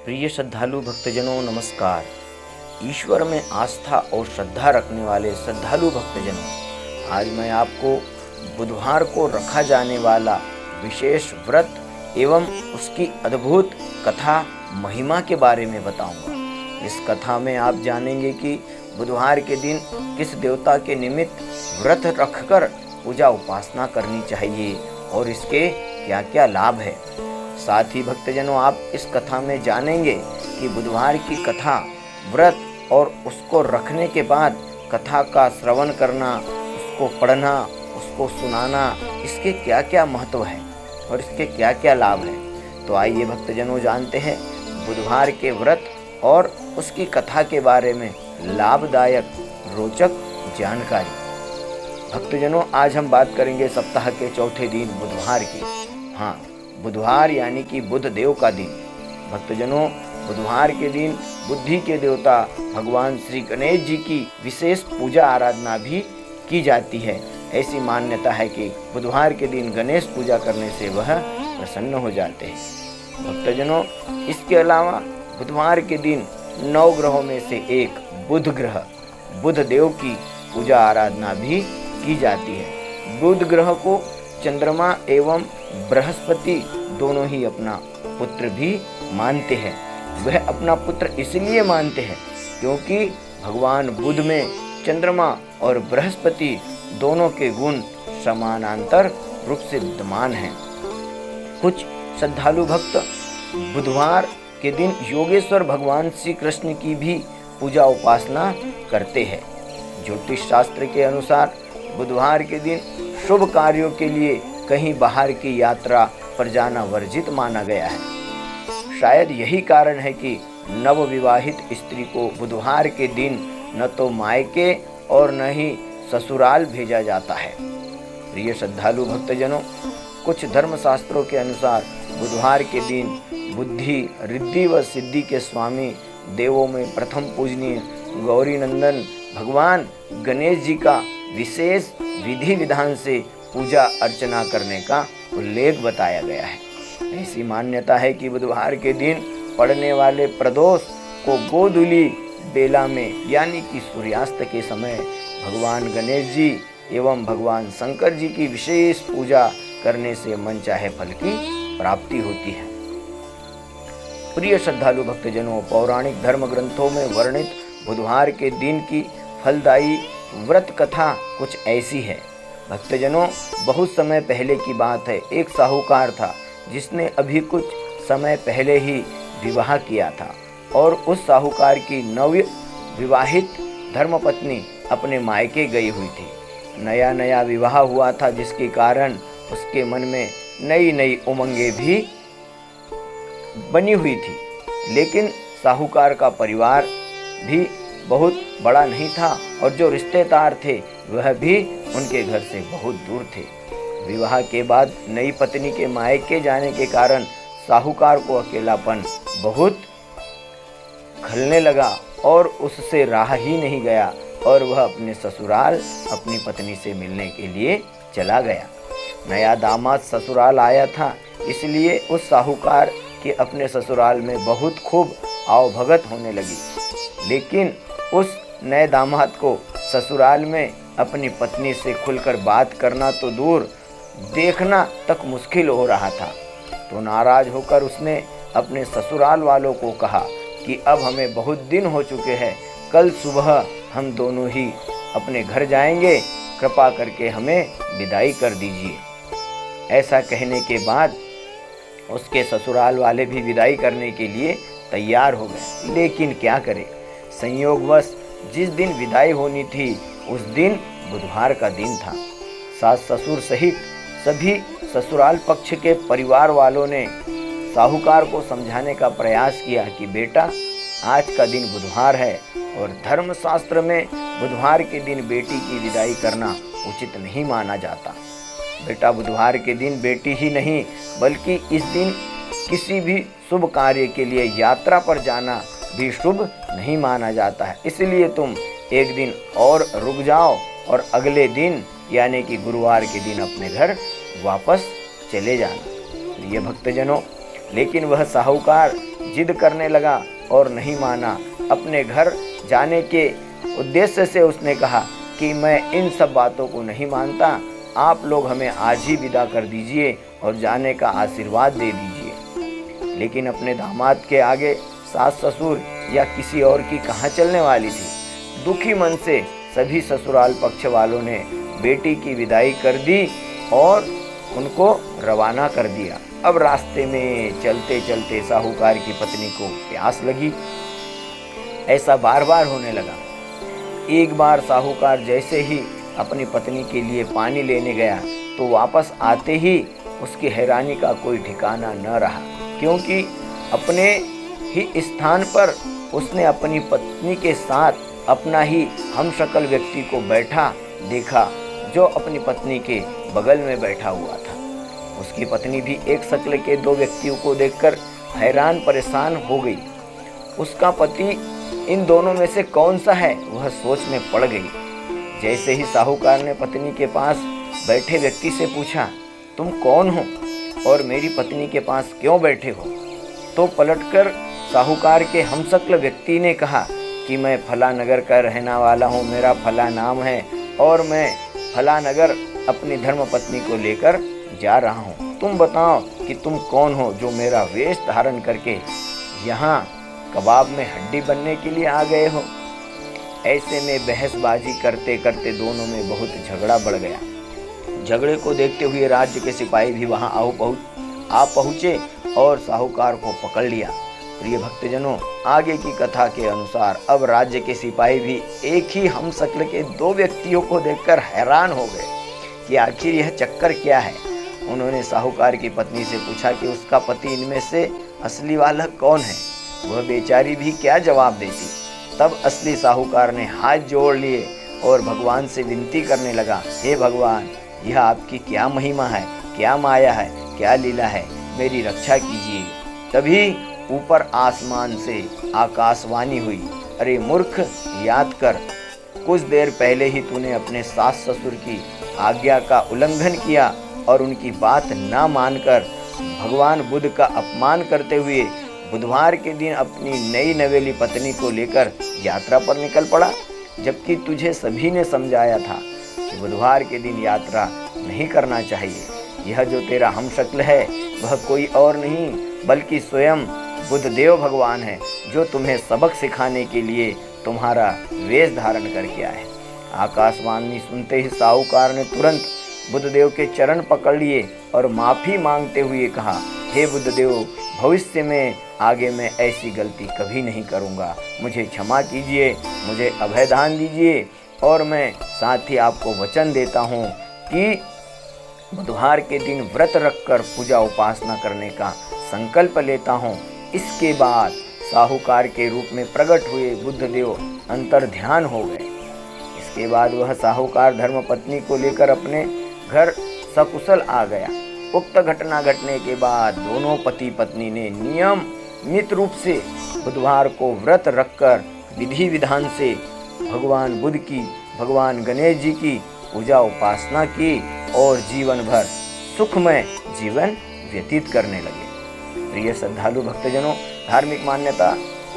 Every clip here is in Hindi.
प्रिय श्रद्धालु भक्तजनों नमस्कार। ईश्वर में आस्था और श्रद्धा रखने वाले श्रद्धालु भक्तजनों, आज मैं आपको बुधवार को रखा जाने वाला विशेष व्रत एवं उसकी अद्भुत कथा महिमा के बारे में बताऊंगा। इस कथा में आप जानेंगे कि बुधवार के दिन किस देवता के निमित्त व्रत रखकर पूजा उपासना करनी चाहिए और इसके क्या क्या लाभ है। साथ ही भक्तजनों, आप इस कथा में जानेंगे कि बुधवार की कथा, व्रत और उसको रखने के बाद कथा का श्रवण करना, उसको पढ़ना, उसको सुनाना, इसके क्या क्या महत्व है और इसके क्या क्या लाभ है। तो आइए भक्तजनों जानते हैं बुधवार के व्रत और उसकी कथा के बारे में लाभदायक रोचक जानकारी। भक्तजनों, आज हम बात करेंगे सप्ताह के चौथे दिन बुधवार की। हाँ, बुधवार यानी कि बुध देव का दिन। भक्तजनों, बुधवार के दिन बुद्धि के देवता भगवान श्री गणेश जी की विशेष पूजा आराधना भी की जाती है। ऐसी मान्यता है कि बुधवार के दिन गणेश पूजा करने से वह प्रसन्न हो जाते हैं। भक्तजनों, इसके अलावा बुधवार के दिन 9 ग्रहों में से एक बुध ग्रह, बुध देव की पूजा आराधना भी की जाती है। बुध ग्रह को चंद्रमा एवं बृहस्पति दोनों ही अपना पुत्र भी मानते हैं। वह अपना पुत्र इसलिए मानते हैं क्योंकि भगवान बुध में चंद्रमा और बृहस्पति दोनों के गुण समानांतर रूप से विद्यमान हैं। कुछ श्रद्धालु भक्त बुधवार के दिन योगेश्वर भगवान श्री कृष्ण की भी पूजा उपासना करते हैं। ज्योतिष शास्त्र के अनुसार बुधवार के दिन शुभ कार्यों के लिए कहीं बाहर की यात्रा पर जाना वर्जित माना गया है। शायद यही कारण है कि नवविवाहित स्त्री को बुधवार के दिन न तो मायके और न ही ससुराल भेजा जाता है। प्रिय श्रद्धालु भक्तजनों, कुछ धर्मशास्त्रों के अनुसार बुधवार के दिन बुद्धि, रिद्धि व सिद्धि के स्वामी देवों में प्रथम पूजनीय गौरी नंदन भगवान गणेश जी का विशेष विधि विधान से पूजा अर्चना करने का उल्लेख बताया गया है। ऐसी मान्यता है कि बुधवार के दिन पड़ने वाले प्रदोष को गोधूली बेला में यानी कि सूर्यास्त के समय भगवान गणेश जी एवं भगवान शंकर जी की विशेष पूजा करने से मनचाहे फल की प्राप्ति होती है। प्रिय श्रद्धालु भक्तजनों, पौराणिक धर्म ग्रंथों में वर्णित बुधवार के दिन की फलदायी व्रत कथा कुछ ऐसी है। भक्तजनों, बहुत समय पहले की बात है। एक साहूकार था जिसने अभी कुछ समय पहले ही विवाह किया था और उस साहूकार की नव विवाहित धर्मपत्नी अपने मायके गई हुई थी। नया नया विवाह हुआ था, जिसके कारण उसके मन में नई नई उमंगें भी बनी हुई थी। लेकिन साहूकार का परिवार भी बहुत बड़ा नहीं था और जो रिश्तेदार थे वह भी उनके घर से बहुत दूर थे। विवाह के बाद नई पत्नी के मायके जाने के कारण साहूकार को अकेलापन बहुत खलने लगा और उससे रहा ही नहीं गया और वह अपने ससुराल अपनी पत्नी से मिलने के लिए चला गया। नया दामाद ससुराल आया था, इसलिए उस साहूकार के अपने ससुराल में बहुत खूब आवभगत होने लगी। लेकिन उस नए दामाद को ससुराल में अपनी पत्नी से खुलकर बात करना तो दूर, देखना तक मुश्किल हो रहा था। तो नाराज होकर उसने अपने ससुराल वालों को कहा कि अब हमें बहुत दिन हो चुके हैं, कल सुबह हम दोनों ही अपने घर जाएंगे, कृपा करके हमें विदाई कर दीजिए। ऐसा कहने के बाद उसके ससुराल वाले भी विदाई करने के लिए तैयार हो गए। लेकिन क्या करें, संयोगवश जिस दिन विदाई होनी थी उस दिन बुधवार का दिन था। सास ससुर सहित सभी ससुराल पक्ष के परिवार वालों ने साहूकार को समझाने का प्रयास किया कि बेटा, आज का दिन बुधवार है और धर्मशास्त्र में बुधवार के दिन बेटी की विदाई करना उचित नहीं माना जाता। बेटा, बुधवार के दिन बेटी ही नहीं बल्कि इस दिन किसी भी शुभ कार्य के लिए यात्रा पर जाना भी शुभ नहीं माना जाता है। इसलिए तुम एक दिन और रुक जाओ और अगले दिन यानी कि गुरुवार के दिन अपने घर वापस चले जाना। ये भक्तजनों, लेकिन वह साहूकार जिद करने लगा और नहीं माना। अपने घर जाने के उद्देश्य से उसने कहा कि मैं इन सब बातों को नहीं मानता, आप लोग हमें आज ही विदा कर दीजिए और जाने का आशीर्वाद दे दीजिए। लेकिन अपने दामाद के आगे सास ससुर या किसी और की कहाँ चलने वाली थी। दुखी मन से सभी ससुराल पक्ष वालों ने बेटी की विदाई कर दी और उनको रवाना कर दिया। अब रास्ते में चलते चलते साहूकार की पत्नी को प्यास लगी। ऐसा बार बार होने लगा। एक बार साहूकार जैसे ही अपनी पत्नी के लिए पानी लेने गया तो वापस आते ही उसकी हैरानी का कोई ठिकाना न रहा, क्योंकि अपने ही स्थान पर उसने अपनी पत्नी के साथ अपना ही हमशक्ल व्यक्ति को बैठा देखा, जो अपनी पत्नी के बगल में बैठा हुआ था। उसकी पत्नी भी एक शक्ल के दो व्यक्तियों को देखकर हैरान परेशान हो गई। उसका पति इन दोनों में से कौन सा है, वह सोच में पड़ गई। जैसे ही साहूकार ने पत्नी के पास बैठे व्यक्ति से पूछा, तुम कौन हो और मेरी पत्नी के पास क्यों बैठे हो, तो पलटकर साहूकार के हमशक्ल व्यक्ति ने कहा कि मैं फला नगर का रहने वाला हूँ, मेरा फला नाम है और मैं फला नगर अपनी धर्मपत्नी को लेकर जा रहा हूँ। तुम बताओ कि तुम कौन हो जो मेरा वेश धारण करके यहाँ कबाब में हड्डी बनने के लिए आ गए हो। ऐसे में बहसबाजी करते करते दोनों में बहुत झगड़ा बढ़ गया। झगड़े को देखते हुए राज्य के सिपाही भी वहां आ पहुंचे और साहूकार को पकड़ लिया। प्रिय भक्तजनों, आगे की कथा के अनुसार अब राज्य के सिपाही भी एक ही हमशक्ल के दो व्यक्तियों को देखकर हैरान हो गए कि आखिर यह चक्कर क्या है। उन्होंने साहूकार की पत्नी से पूछा कि उसका पति इनमें से असली वाला कौन है। वह बेचारी भी क्या जवाब देती। तब असली साहूकार ने हाथ जोड़ लिए और भगवान से विनती करने लगा, हे भगवान, यह आपकी क्या महिमा है, क्या माया है, क्या लीला है, मेरी रक्षा कीजिए। तभी ऊपर आसमान से आकाशवाणी हुई, अरे मूर्ख, याद कर, कुछ देर पहले ही तूने अपने सास ससुर की आज्ञा का उल्लंघन किया और उनकी बात ना मानकर भगवान बुद्ध का अपमान करते हुए बुधवार के दिन अपनी नई नवेली पत्नी को लेकर यात्रा पर निकल पड़ा, जबकि तुझे सभी ने समझाया था कि बुधवार के दिन यात्रा नहीं करना चाहिए। यह जो तेरा हमशक्ल है वह कोई और नहीं बल्कि स्वयं बुद्धदेव भगवान है, जो तुम्हें सबक सिखाने के लिए तुम्हारा वेश धारण करके आए। आकाशवाणी सुनते ही साहूकार ने तुरंत बुद्धदेव के चरण पकड़ लिए और माफ़ी मांगते हुए कहा, हे बुद्धदेव, भविष्य में आगे मैं ऐसी गलती कभी नहीं करूँगा, मुझे क्षमा कीजिए, मुझे अभयदान दीजिए और मैं साथ ही आपको वचन देता हूँ कि बुधवार के दिन व्रत रखकर पूजा उपासना करने का संकल्प लेता हूँ। इसके बाद साहूकार के रूप में प्रकट हुए बुद्धदेव अंतर्ध्यान हो गए। इसके बाद वह साहूकार धर्मपत्नी को लेकर अपने घर सकुशल आ गया। उक्त घटना घटने के बाद दोनों पति पत्नी ने नियमित रूप से बुधवार को व्रत रखकर विधि विधान से भगवान बुद्ध की, भगवान गणेश जी की पूजा उपासना की और जीवन भर सुखमय जीवन व्यतीत करने लगे। प्रिय श्रद्धालु भक्तजनों, धार्मिक मान्यता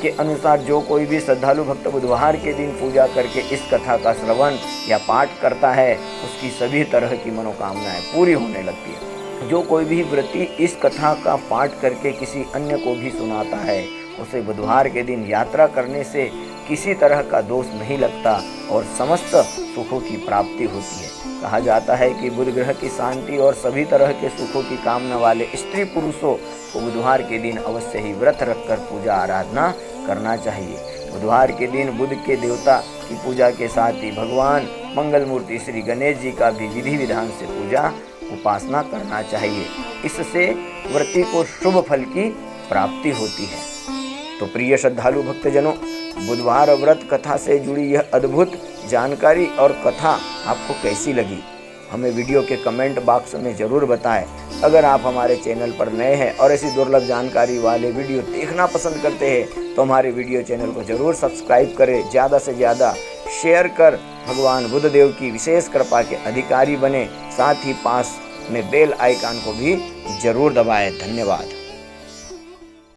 के अनुसार जो कोई भी श्रद्धालु भक्त बुधवार के दिन पूजा करके इस कथा का श्रवण या पाठ करता है, उसकी सभी तरह की मनोकामनाएं पूरी होने लगती है। जो कोई भी व्रती इस कथा का पाठ करके किसी अन्य को भी सुनाता है, उसे बुधवार के दिन यात्रा करने से किसी तरह का दोष नहीं लगता और समस्त सुखों की प्राप्ति होती है। कहा जाता है कि बुध ग्रह की शांति और सभी तरह के सुखों की कामना वाले स्त्री पुरुषों को बुधवार के दिन अवश्य ही व्रत रखकर पूजा आराधना करना चाहिए। बुधवार के दिन बुध के देवता की पूजा के साथ ही भगवान मंगल मूर्ति श्री गणेश जी का भी विधि विधान से पूजा उपासना करना चाहिए। इससे व्रती को शुभ फल की प्राप्ति होती है। तो प्रिय श्रद्धालु भक्तजनों, बुधवार व्रत कथा से जुड़ी यह अद्भुत जानकारी और कथा आपको कैसी लगी, हमें वीडियो के कमेंट बॉक्स में ज़रूर बताएं। अगर आप हमारे चैनल पर नए हैं और ऐसी दुर्लभ जानकारी वाले वीडियो देखना पसंद करते हैं तो हमारे वीडियो चैनल को ज़रूर सब्सक्राइब करें, ज़्यादा से ज़्यादा शेयर कर भगवान बुद्धदेव की विशेष कृपा के अधिकारी बने। साथ ही पास में बेल आइकन को भी ज़रूर दबाएं। धन्यवाद।